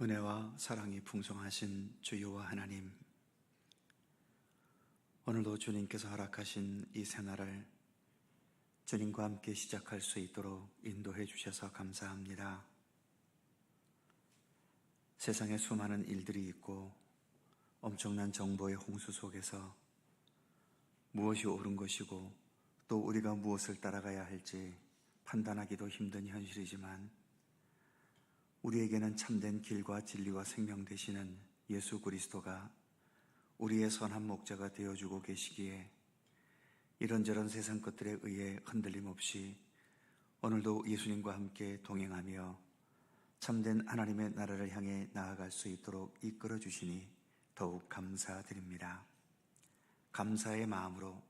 은혜와 사랑이 풍성하신 주여와 하나님, 오늘도 주님께서 허락하신 이 새날을 주님과 함께 시작할 수 있도록 인도해 주셔서 감사합니다. 세상에 수많은 일들이 있고 엄청난 정보의 홍수 속에서 무엇이 옳은 것이고 또 우리가 무엇을 따라가야 할지 판단하기도 힘든 현실이지만, 우리에게는 참된 길과 진리와 생명 되시는 예수 그리스도가 우리의 선한 목자가 되어주고 계시기에 이런저런 세상 것들에 의해 흔들림 없이 오늘도 예수님과 함께 동행하며 참된 하나님의 나라를 향해 나아갈 수 있도록 이끌어 주시니 더욱 감사드립니다. 감사의 마음으로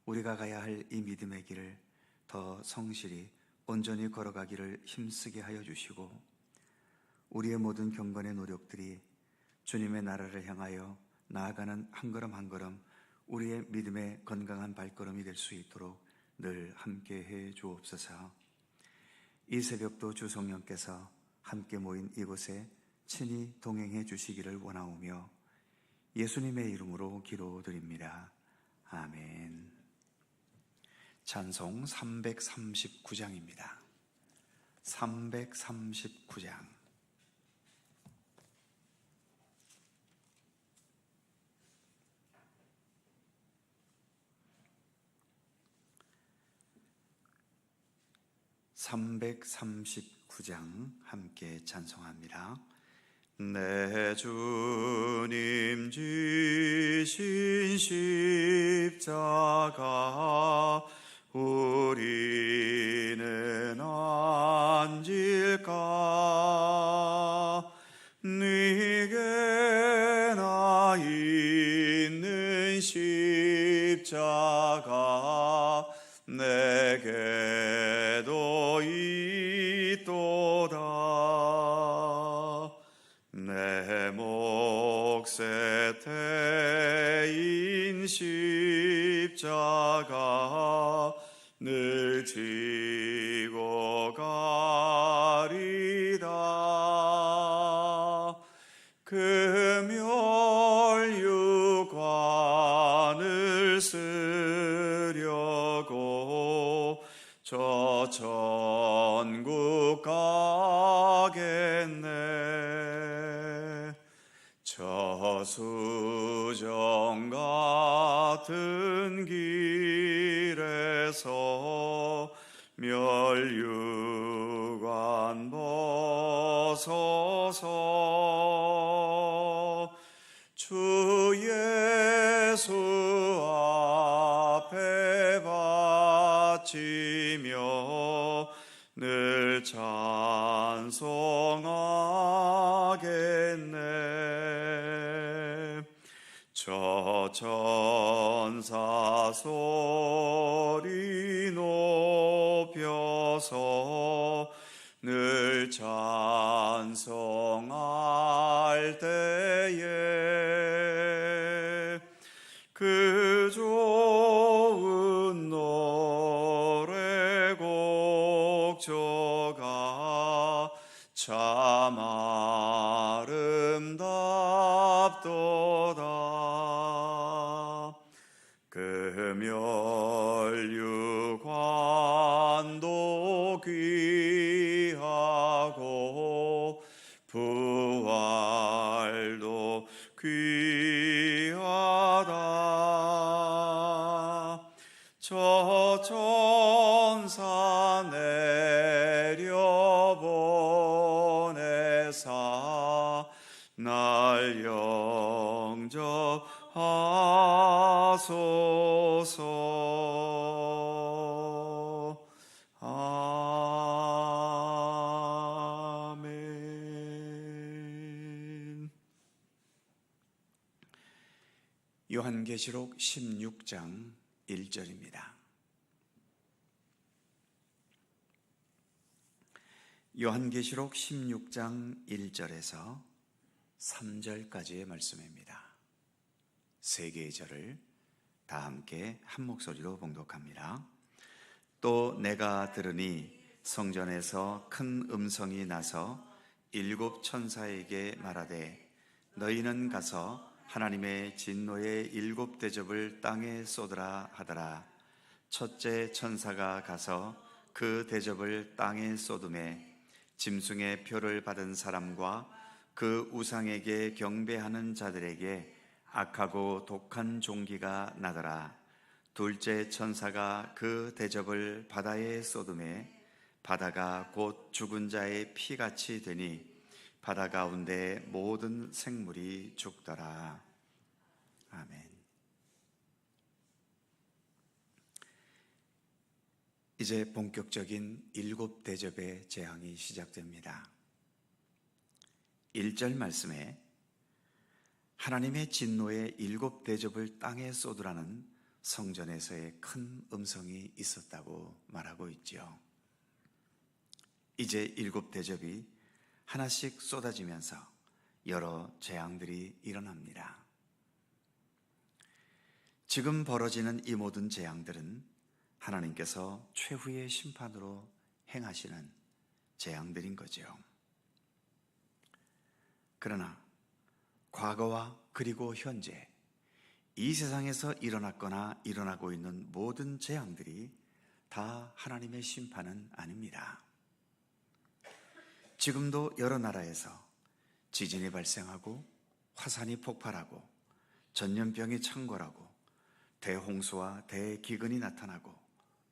우리가 가야 할 이 믿음의 길을 더 성실히 온전히 걸어가기를 힘쓰게 하여 주시고, 우리의 모든 경건의 노력들이 주님의 나라를 향하여 나아가는 한 걸음 한 걸음 우리의 믿음의 건강한 발걸음이 될 수 있도록 늘 함께해 주옵소서. 이 새벽도 주 성령께서 함께 모인 이곳에 친히 동행해 주시기를 원하오며 예수님의 이름으로 기도드립니다. 아멘. 찬송 339장입니다. 339장. (339장) 함께 찬송합니다. 내 주님 지신 십자가 우리는 안질까? 네게나 있는 십자가 내게도 있도다. 내 몫에 태인 십자가 늘 지고 가리다. 금혈유관을 쓰려고 저 천국 가겠네. 저수정 같은 길에서 멸유관 벗어서 주 예수 앞에 바치며 늘 찬송하겠네. 저 천사 소리 높여서 늘 찬송할 때에 그 좋은 노래곡 저가 참 아름답도다. 금혈유관도 귀하고 부활도 귀하다. 저 천사 내려보내사 날 영접하소서. 아멘. 요한계시록 16장 1절입니다. 요한계시록 16장 1절에서 3절까지의 말씀입니다. 세 개의 절을 다 함께 한 목소리로 봉독합니다. 또 내가 들으니 성전에서 큰 음성이 나서 일곱 천사에게 말하되 너희는 가서 하나님의 진노의 일곱 대접을 땅에 쏟으라 하더라. 첫째 천사가 가서 그 대접을 땅에 쏟음에 짐승의 표를 받은 사람과 그 우상에게 경배하는 자들에게 악하고 독한 종기가 나더라. 둘째 천사가 그 대접을 바다에 쏟음에 바다가 곧 죽은 자의 피같이 되니 바다 가운데 모든 생물이 죽더라. 아멘. 이제 본격적인 일곱 대접의 재앙이 시작됩니다. 1절 말씀에 하나님의 진노의 일곱 대접을 땅에 쏟으라는 성전에서의 큰 음성이 있었다고 말하고 있죠. 이제 일곱 대접이 하나씩 쏟아지면서 여러 재앙들이 일어납니다. 지금 벌어지는 이 모든 재앙들은 하나님께서 최후의 심판으로 행하시는 재앙들인 거죠. 그러나 과거와 그리고 현재 이 세상에서 일어났거나 일어나고 있는 모든 재앙들이 다 하나님의 심판은 아닙니다. 지금도 여러 나라에서 지진이 발생하고 화산이 폭발하고 전염병이 창궐하고 대홍수와 대기근이 나타나고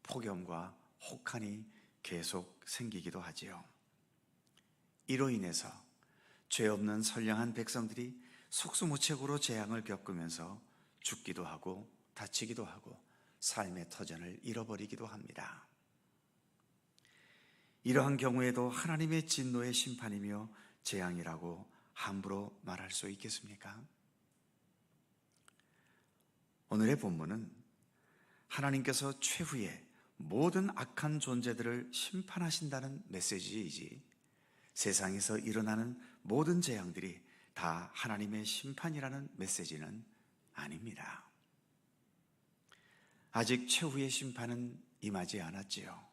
폭염과 혹한이 계속 생기기도 하지요. 이로 인해서 죄 없는 선량한 백성들이 속수무책으로 재앙을 겪으면서 죽기도 하고 다치기도 하고 삶의 터전을 잃어버리기도 합니다. 이러한 경우에도 하나님의 진노의 심판이며 재앙이라고 함부로 말할 수 있겠습니까? 오늘의 본문은 하나님께서 최후에 모든 악한 존재들을 심판하신다는 메시지이지 세상에서 일어나는 모든 재앙들이 다 하나님의 심판이라는 메시지는 아닙니다. 아직 최후의 심판은 임하지 않았지요.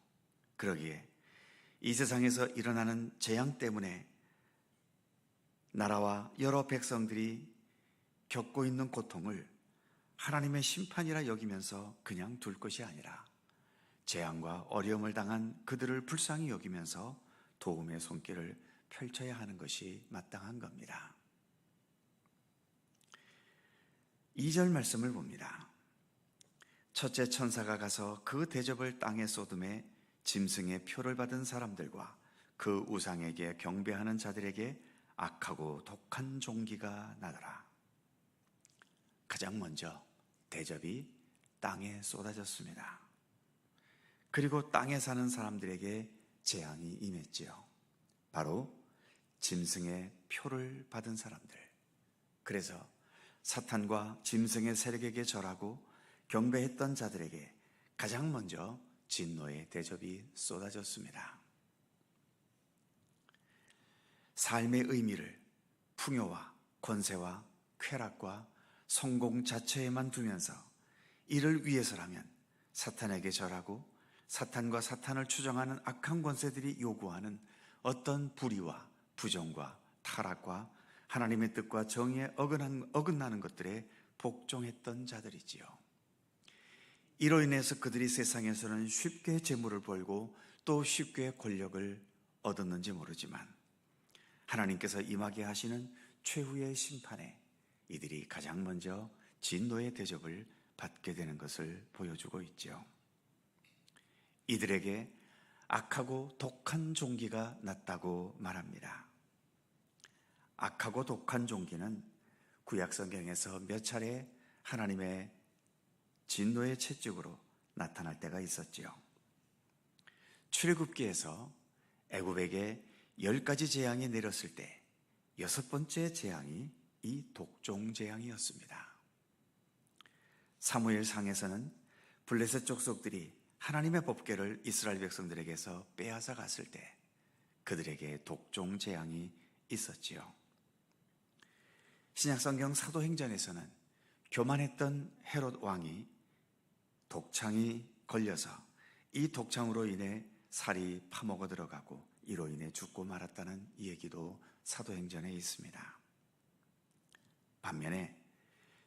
그러기에 이 세상에서 일어나는 재앙 때문에 나라와 여러 백성들이 겪고 있는 고통을 하나님의 심판이라 여기면서 그냥 둘 것이 아니라 재앙과 어려움을 당한 그들을 불쌍히 여기면서 도움의 손길을 펼쳐야 하는 것이 마땅한 겁니다. 2절 말씀을 봅니다. 첫째 천사가 가서 그 대접을 땅에 쏟음에 짐승의 표를 받은 사람들과 그 우상에게 경배하는 자들에게 악하고 독한 종기가 나더라. 가장 먼저 대접이 땅에 쏟아졌습니다. 그리고 땅에 사는 사람들에게 재앙이 임했지요. 바로 짐승의 표를 받은 사람들. 그래서 사탄과 짐승의 세력에게 절하고 경배했던 자들에게 가장 먼저 진노의 대접이 쏟아졌습니다. 삶의 의미를 풍요와 권세와 쾌락과 성공 자체에만 두면서 이를 위해서라면 사탄에게 절하고 사탄과 사탄을 추종하는 악한 권세들이 요구하는 어떤 불의와 부정과 타락과 하나님의 뜻과 정의에 어긋나는 것들에 복종했던 자들이지요. 이로 인해서 그들이 세상에서는 쉽게 재물을 벌고 또 쉽게 권력을 얻었는지 모르지만 하나님께서 임하게 하시는 최후의 심판에 이들이 가장 먼저 진노의 대접을 받게 되는 것을 보여주고 있죠. 이들에게 악하고 독한 종기가 났다고 말합니다. 악하고 독한 종기는 구약 성경에서 몇 차례 하나님의 진노의 채찍으로 나타날 때가 있었지요. 출애굽기에서 애굽에게 10가지 재앙이 내렸을 때 6번째 재앙이 이 독종 재앙이었습니다. 사무엘상에서는 블레셋 족속들이 하나님의 법궤를 이스라엘 백성들에게서 빼앗아 갔을 때 그들에게 독종 재앙이 있었지요. 신약성경 사도행전에서는 교만했던 헤롯 왕이 독창이 걸려서 이 독창으로 인해 살이 파먹어 들어가고 이로 인해 죽고 말았다는 얘기도 사도행전에 있습니다. 반면에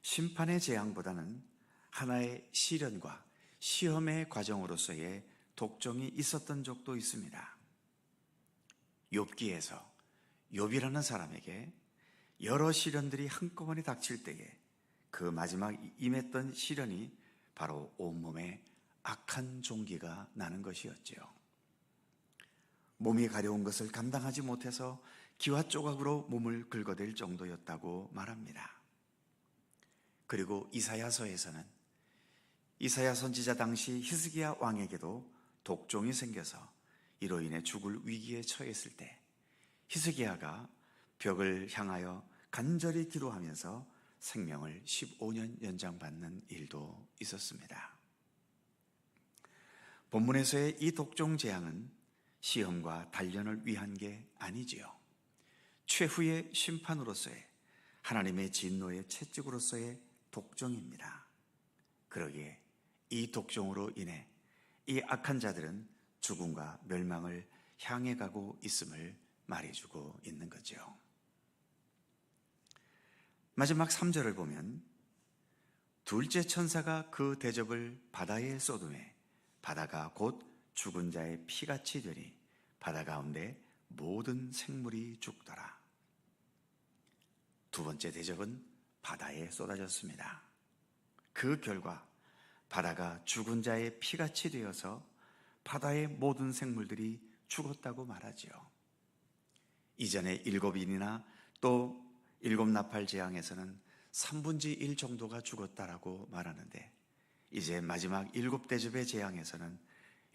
심판의 재앙보다는 하나의 시련과 시험의 과정으로서의 독종이 있었던 적도 있습니다. 욥기에서 욥이라는 사람에게 여러 시련들이 한꺼번에 닥칠 때에 그 마지막 임했던 시련이 바로 온몸에 악한 종기가 나는 것이었지요. 몸이 가려운 것을 감당하지 못해서 기와 조각으로 몸을 긁어댈 정도였다고 말합니다. 그리고 이사야서에서는 이사야 선지자 당시 히스기야 왕에게도 독종이 생겨서 이로 인해 죽을 위기에 처했을 때 히스기야가 벽을 향하여 간절히 기도하면서 생명을 15년 연장받는 일도 있었습니다. 본문에서의 이 독종 재앙은 시험과 단련을 위한 게 아니지요. 최후의 심판으로서의 하나님의 진노의 채찍으로서의 독종입니다. 그러기에 이 독종으로 인해 이 악한 자들은 죽음과 멸망을 향해 가고 있음을 말해주고 있는 거죠. 마지막 3절을 보면 둘째 천사가 그 대접을 바다에 쏟음에 바다가 곧 죽은 자의 피같이 되니 바다 가운데 모든 생물이 죽더라. 두 번째 대접은 바다에 쏟아졌습니다. 그 결과 바다가 죽은 자의 피같이 되어서 바다의 모든 생물들이 죽었다고 말하지요. 이전에 7인이나 또 7나팔 재앙에서는 3분의 1 정도가 죽었다라고 말하는데 이제 마지막 7대접의 재앙에서는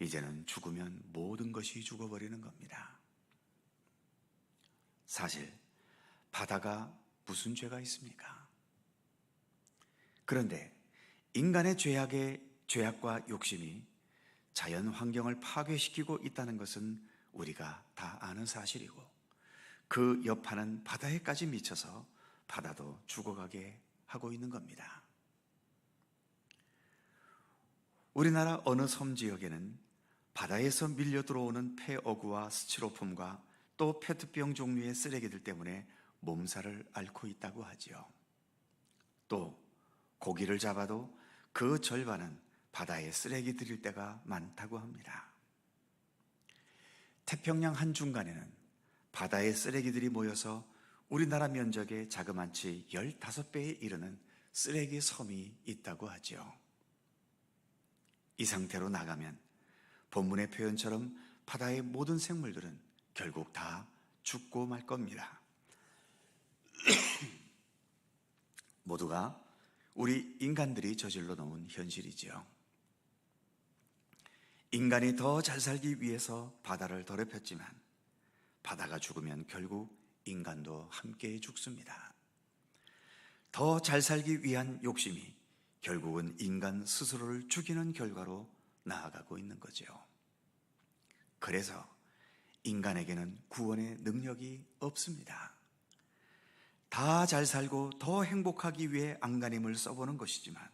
이제는 죽으면 모든 것이 죽어버리는 겁니다. 사실 바다가 무슨 죄가 있습니까? 그런데 인간의 죄악과 욕심이 자연 환경을 파괴시키고 있다는 것은 우리가 다 아는 사실이고 그 여파는 바다에까지 미쳐서 바다도 죽어가게 하고 있는 겁니다. 우리나라 어느 섬 지역에는 바다에서 밀려 들어오는 폐어구와 스티로폼과 또 페트병 종류의 쓰레기들 때문에 몸살을 앓고 있다고 하지요. 또 고기를 잡아도 그 절반은 바다에 쓰레기들일 때가 많다고 합니다. 태평양 한중간에는 바다에 쓰레기들이 모여서 우리나라 면적의 자그만치 15배에 이르는 쓰레기 섬이 있다고 하죠. 이 상태로 나가면 본문의 표현처럼 바다의 모든 생물들은 결국 다 죽고 말 겁니다. 모두가 우리 인간들이 저질러 놓은 현실이지요. 인간이 더 잘 살기 위해서 바다를 더럽혔지만 바다가 죽으면 결국 인간도 함께 죽습니다. 더 잘 살기 위한 욕심이 결국은 인간 스스로를 죽이는 결과로 나아가고 있는 거죠. 그래서 인간에게는 구원의 능력이 없습니다. 다 잘 살고 더 행복하기 위해 안간힘을 써보는 것이지만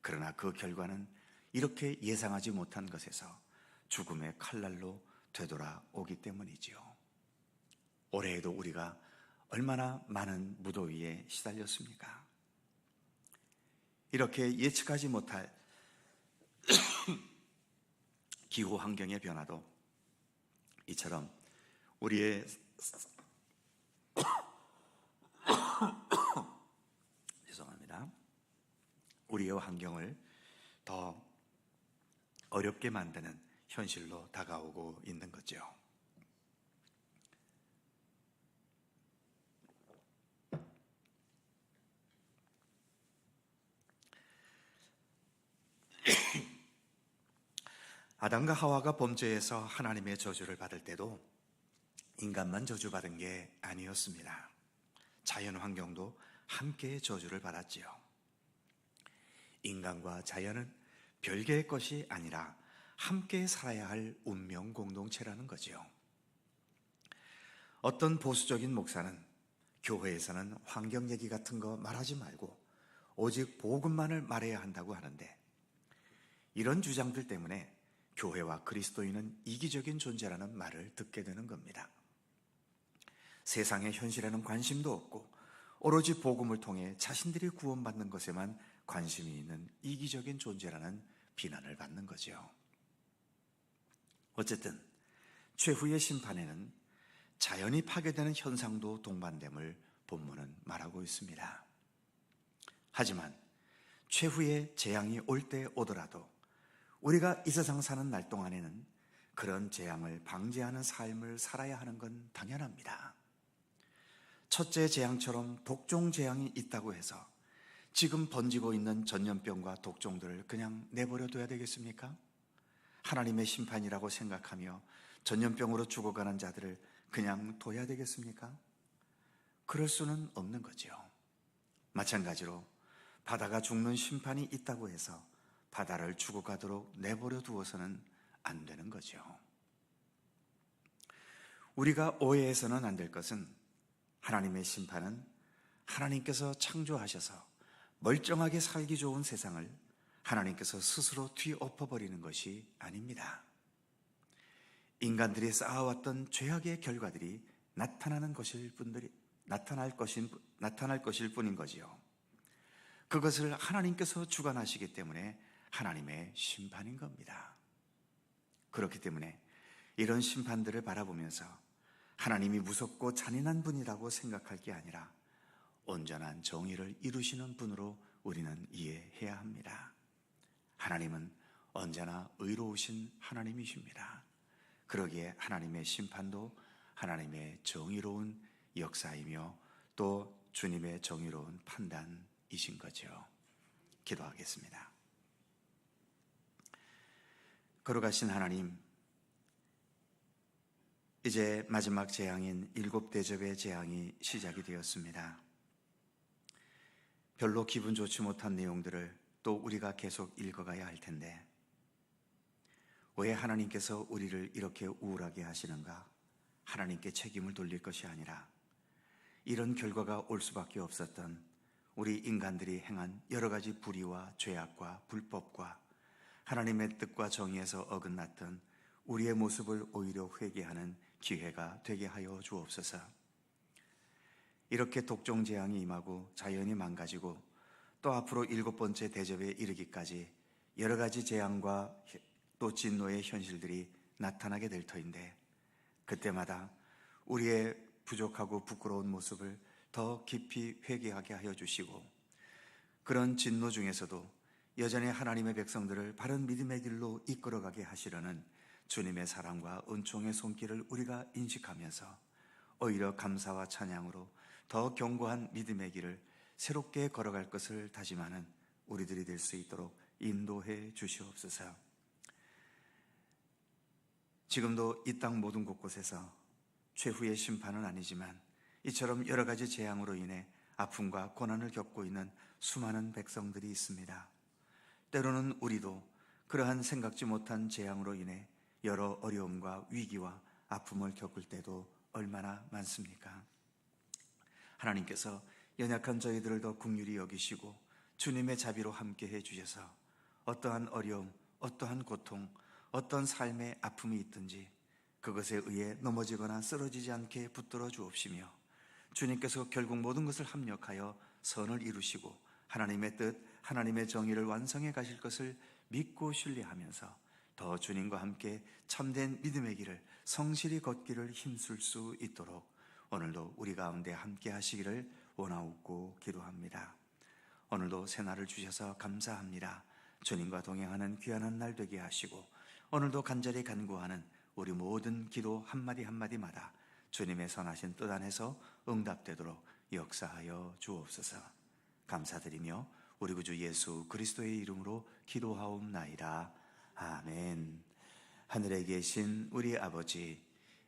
그러나 그 결과는 이렇게 예상하지 못한 것에서 죽음의 칼날로 되돌아오기 때문이지요. 올해에도 우리가 얼마나 많은 무더위에 시달렸습니까? 이렇게 예측하지 못할 기후 환경의 변화도 이처럼 우리의 죄송합니다. 우리의 환경을 더 어렵게 만드는 현실로 다가오고 있는 거죠. 아담과 하와가 범죄해서 하나님의 저주를 받을 때도 인간만 저주받은 게 아니었습니다. 자연 환경도 함께 저주를 받았지요. 인간과 자연은 별개의 것이 아니라 함께 살아야 할 운명 공동체라는 거지요. 어떤 보수적인 목사는 교회에서는 환경 얘기 같은 거 말하지 말고 오직 복음만을 말해야 한다고 하는데 이런 주장들 때문에 교회와 그리스도인은 이기적인 존재라는 말을 듣게 되는 겁니다. 세상의 현실에는 관심도 없고 오로지 복음을 통해 자신들이 구원받는 것에만 관심이 있는 이기적인 존재라는 비난을 받는 거죠. 어쨌든 최후의 심판에는 자연이 파괴되는 현상도 동반됨을 본문은 말하고 있습니다. 하지만 최후의 재앙이 올 때 오더라도 우리가 이 세상 사는 날 동안에는 그런 재앙을 방지하는 삶을 살아야 하는 건 당연합니다. 첫째 재앙처럼 독종 재앙이 있다고 해서 지금 번지고 있는 전염병과 독종들을 그냥 내버려 둬야 되겠습니까? 하나님의 심판이라고 생각하며 전염병으로 죽어가는 자들을 그냥 둬야 되겠습니까? 그럴 수는 없는 거죠. 마찬가지로 바다가 죽는 심판이 있다고 해서 바다를 죽어가도록 내버려 두어서는 안 되는 거죠. 우리가 오해해서는 안 될 것은 하나님의 심판은 하나님께서 창조하셔서 멀쩡하게 살기 좋은 세상을 하나님께서 스스로 뒤엎어버리는 것이 아닙니다. 인간들이 쌓아왔던 죄악의 결과들이 나타날 것일 뿐인 거지요. 그것을 하나님께서 주관하시기 때문에 하나님의 심판인 겁니다. 그렇기 때문에 이런 심판들을 바라보면서 하나님이 무섭고 잔인한 분이라고 생각할 게 아니라 온전한 정의를 이루시는 분으로 우리는 이해해야 합니다. 하나님은 언제나 의로우신 하나님이십니다. 그러기에 하나님의 심판도 하나님의 정의로운 역사이며 또 주님의 정의로운 판단이신 거죠. 기도하겠습니다. 걸어가신 하나님, 이제 마지막 재앙인 7대접의 재앙이 시작이 되었습니다. 별로 기분 좋지 못한 내용들을 또 우리가 계속 읽어가야 할 텐데 왜 하나님께서 우리를 이렇게 우울하게 하시는가? 하나님께 책임을 돌릴 것이 아니라 이런 결과가 올 수밖에 없었던 우리 인간들이 행한 여러 가지 불의와 죄악과 불법과 하나님의 뜻과 정의에서 어긋났던 우리의 모습을 오히려 회개하는 기회가 되게 하여 주옵소서. 이렇게 독종 재앙이 임하고 자연이 망가지고 또 앞으로 7번째 대접에 이르기까지 여러 가지 재앙과 또 진노의 현실들이 나타나게 될 터인데 그때마다 우리의 부족하고 부끄러운 모습을 더 깊이 회개하게 하여 주시고 그런 진노 중에서도 여전히 하나님의 백성들을 바른 믿음의 길로 이끌어가게 하시려는 주님의 사랑과 은총의 손길을 우리가 인식하면서 오히려 감사와 찬양으로 더 견고한 믿음의 길을 새롭게 걸어갈 것을 다짐하는 우리들이 될 수 있도록 인도해 주시옵소서. 지금도 이 땅 모든 곳곳에서 최후의 심판은 아니지만 이처럼 여러 가지 재앙으로 인해 아픔과 고난을 겪고 있는 수많은 백성들이 있습니다. 때로는 우리도 그러한 생각지 못한 재앙으로 인해 여러 어려움과 위기와 아픔을 겪을 때도 얼마나 많습니까? 하나님께서 연약한 저희들을 더 긍휼히 여기시고 주님의 자비로 함께해 주셔서 어떠한 어려움, 어떠한 고통, 어떤 삶의 아픔이 있든지 그것에 의해 넘어지거나 쓰러지지 않게 붙들어 주옵시며 주님께서 결국 모든 것을 합력하여 선을 이루시고 하나님의 뜻, 하나님의 정의를 완성해 가실 것을 믿고 신뢰하면서 더 주님과 함께 참된 믿음의 길을 성실히 걷기를 힘쓸 수 있도록 오늘도 우리 가운데 함께 하시기를 원하옵고 기도합니다. 오늘도 새날을 주셔서 감사합니다. 주님과 동행하는 귀한 한 날 되게 하시고 오늘도 간절히 간구하는 우리 모든 기도 한마디 한마디마다 주님의 선하신 뜻 안에서 응답되도록 역사하여 주옵소서. 감사드리며 우리 구주 예수 그리스도의 이름으로 기도하옵나이다. 아멘. 하늘에 계신 우리 아버지,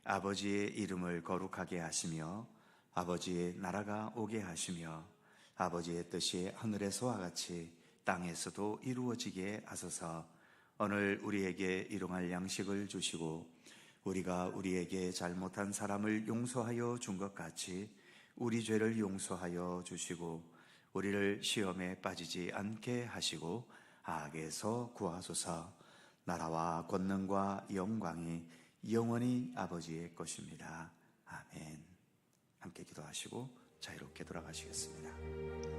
아버지의 이름을 거룩하게 하시며 아버지의 나라가 오게 하시며 아버지의 뜻이 하늘에서와 같이 땅에서도 이루어지게 하소서. 오늘 우리에게 일용할 양식을 주시고 우리가 우리에게 잘못한 사람을 용서하여 준 것 같이 우리 죄를 용서하여 주시고 우리를 시험에 빠지지 않게 하시고 악에서 구하소서. 나라와 권능과 영광이 영원히 아버지의 것입니다. 아멘. 함께 기도하시고 자유롭게 돌아가시겠습니다.